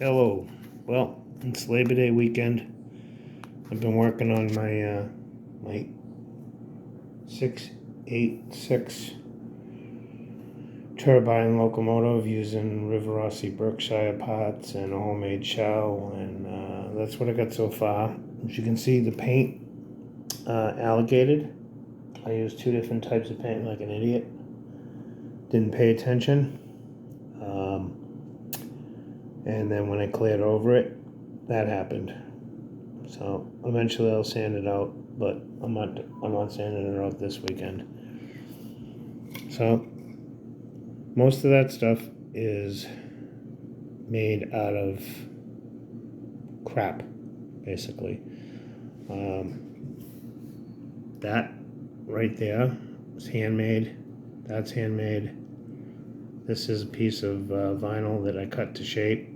Hello. Well, it's Labor Day weekend. I've been working on my 686 turbine locomotive using rivarossi Berkshire parts and a homemade shell, and that's what I got so far. As you can see, the paint alligated. I used two different types of paint like an idiot. Didn't pay attention. And then when I cleared over it, that happened. So eventually I'll sand it out, but I'm not sanding it out this weekend. So most of that stuff is made out of crap, basically. That right there is handmade. That's handmade. This is a piece of vinyl that I cut to shape.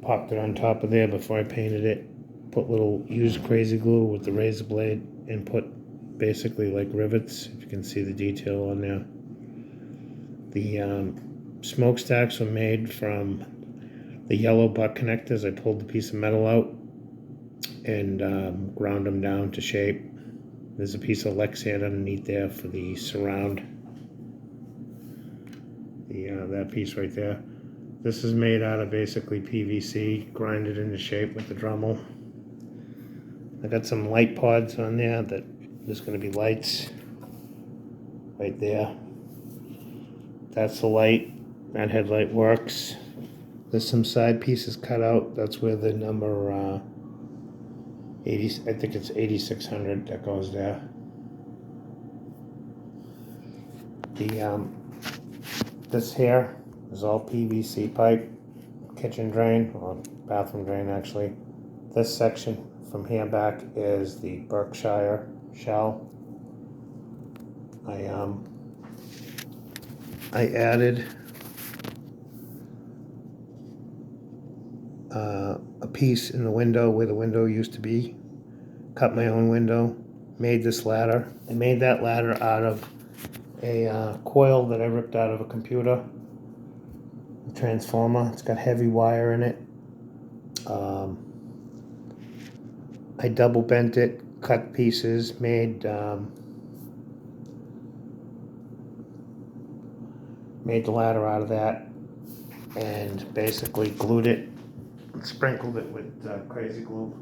Popped it on top of there before I painted it. Put little used crazy glue with the razor blade and put basically like rivets. If you can see the detail on there. The smokestacks were made from the yellow butt connectors. I pulled the piece of metal out and ground them down to shape. There's a piece of lexan underneath there for the surround. That piece right there. This is made out of basically PVC, grinded into shape with the Dremel. I got some light pods on there that there's going to be lights right there. That's the light. That headlight works. There's some side pieces cut out. That's where the number 80, I think it's 8600 that goes there. This here is all PVC pipe, kitchen drain, or bathroom drain actually. This section from here back is the Berkshire shell. I added a piece in the window where the window used to be. Cut my own window, made this ladder. I made that ladder out of a coil that I ripped out of a computer, a transformer. It's got heavy wire in it. I double bent it, cut pieces, made the ladder out of that, and basically glued it, sprinkled it with crazy glue.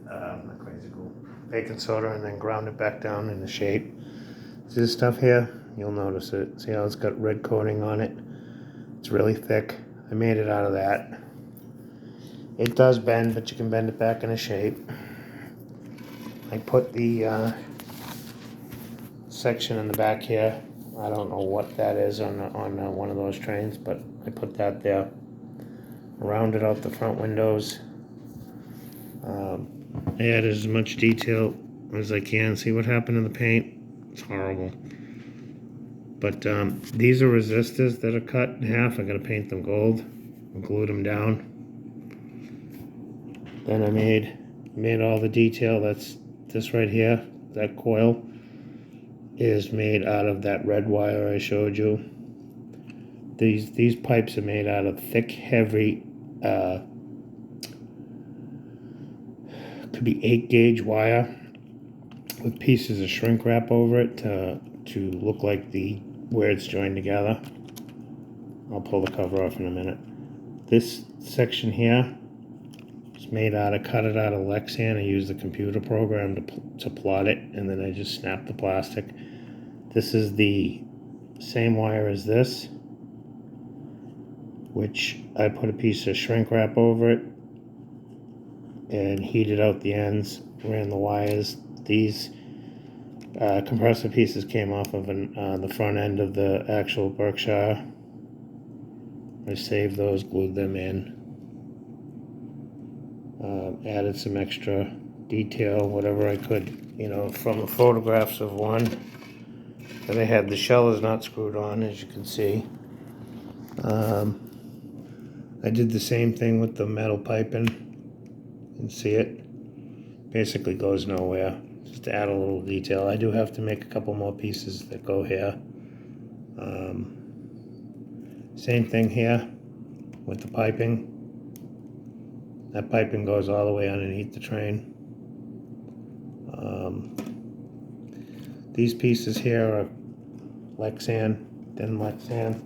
Not crazy glue, baking soda, and then ground it back down into shape. See this stuff here? You'll notice it. See how it's got red coating on it? It's really thick. I made it out of that. It does bend, but you can bend it back into shape. I put the section in the back here. I don't know what that is on one of those trains, but I put that there. Rounded out the front windows. I added as much detail as I can. See what happened to the paint? It's horrible. But these are resistors that are cut in half. I gotta paint them gold and glue them down. Then I made all the detail. That's this right here. That coil is made out of that red wire I showed you. These pipes are made out of thick, heavy, could be 8-gauge wire with pieces of shrink wrap over it to look like where it's joined together. I'll pull the cover off in a minute. This section here is cut it out of lexan. I used the computer program to plot it, and then I just snapped the plastic. This is the same wire as this, which I put a piece of shrink wrap over it and heated out the ends, ran the wires. These compressor pieces came off of the front end of the actual Berkshire. I saved those, glued them in, added some extra detail, whatever I could, from the photographs of one that I had. The shell is not screwed on, as you can see. I did the same thing with the metal piping. You can see it basically goes nowhere, just to add a little detail. I do have to make a couple more pieces that go here. Same thing here. with the piping. That piping goes all the way underneath the train. These pieces here are lexan, thin lexan.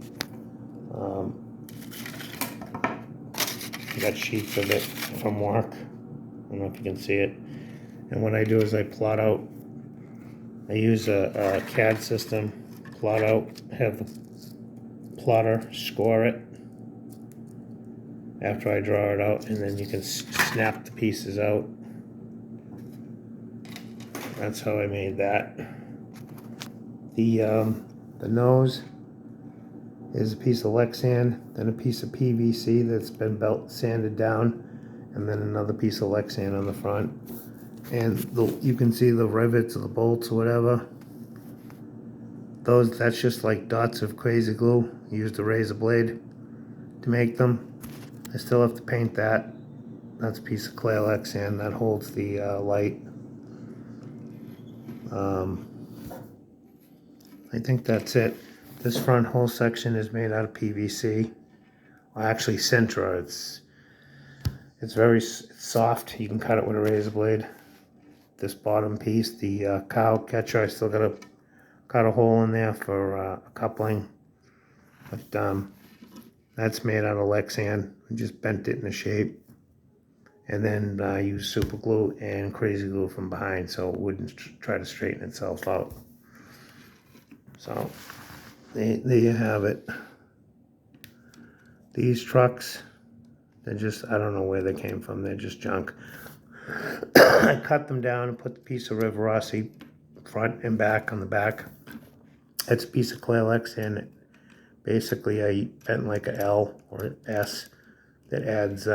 I got sheets of it from work. I don't know if you can see it. And what I do is I plot out. I use a CAD system, plot out, have the plotter score it after I draw it out, and then you can snap the pieces out. That's how I made that. The nose is a piece of lexan, then a piece of PVC that's been belt sanded down, and then another piece of lexan on the front. And you can see the rivets or the bolts or whatever. That's just like dots of crazy glue. Used a razor blade to make them. I still have to paint that. That's a piece of clear lexan that holds the light. I think that's it. This front whole section is made out of PVC. Well, actually Sintra. It's very soft. You can cut it with a razor blade. This bottom piece, the cow catcher, I still got to cut a hole in there for a coupling. But that's made out of lexan. I just bent it into shape. And then I used super glue and crazy glue from behind so it wouldn't try to straighten itself out. So there you have it. These trucks, they're just, I don't know where they came from. They're just junk. I cut them down and put the piece of rivarossi front and back on the back. It's a piece of clear lexan. Basically, I bent like a L or an S that adds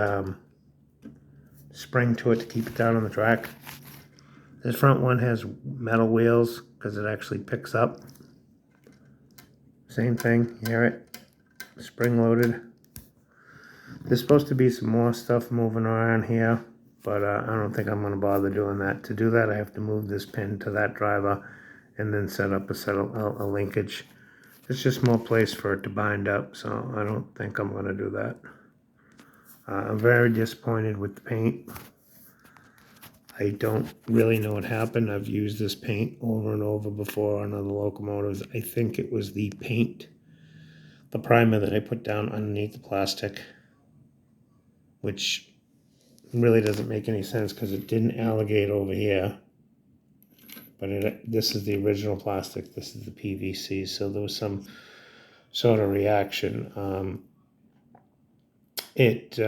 spring to it to keep it down on the track. This front one has metal wheels because it actually picks up. Same thing, you hear it? Spring loaded. There's supposed to be some more stuff moving around here, but I don't think I'm going to bother doing that. To do that, I have to move this pin to that driver and then set up a linkage. It's just more place for it to bind up, so I don't think I'm going to do that. I'm very disappointed with the paint. I don't really know what happened. I've used this paint over and over before on other locomotives. I think it was the paint, the primer that I put down underneath the plastic, which really doesn't make any sense because it didn't alligate over here. But this is the original plastic. This is the PVC. So there was some sort of reaction. It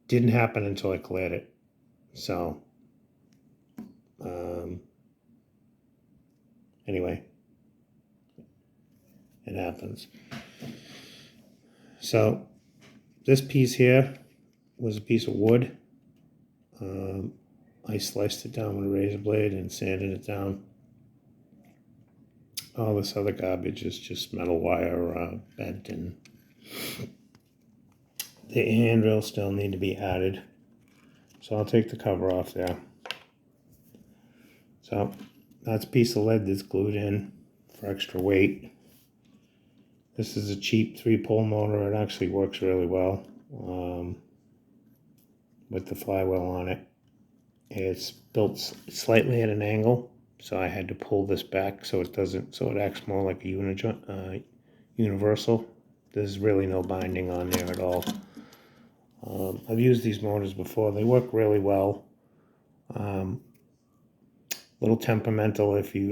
didn't happen until I cleared it. So anyway, it happens. So this piece here was a piece of wood. I sliced it down with a razor blade and sanded it down. All this other garbage is just metal wire bent, and the handrails still need to be added. So I'll take the cover off there. So that's a piece of lead that's glued in for extra weight. This is a cheap 3-pole motor. It actually works really well with the flywheel on it. It's built slightly at an angle, so I had to pull this back so it acts more like a universal. There's really no binding on there at all. I've used these motors before. They work really well. Little temperamental if you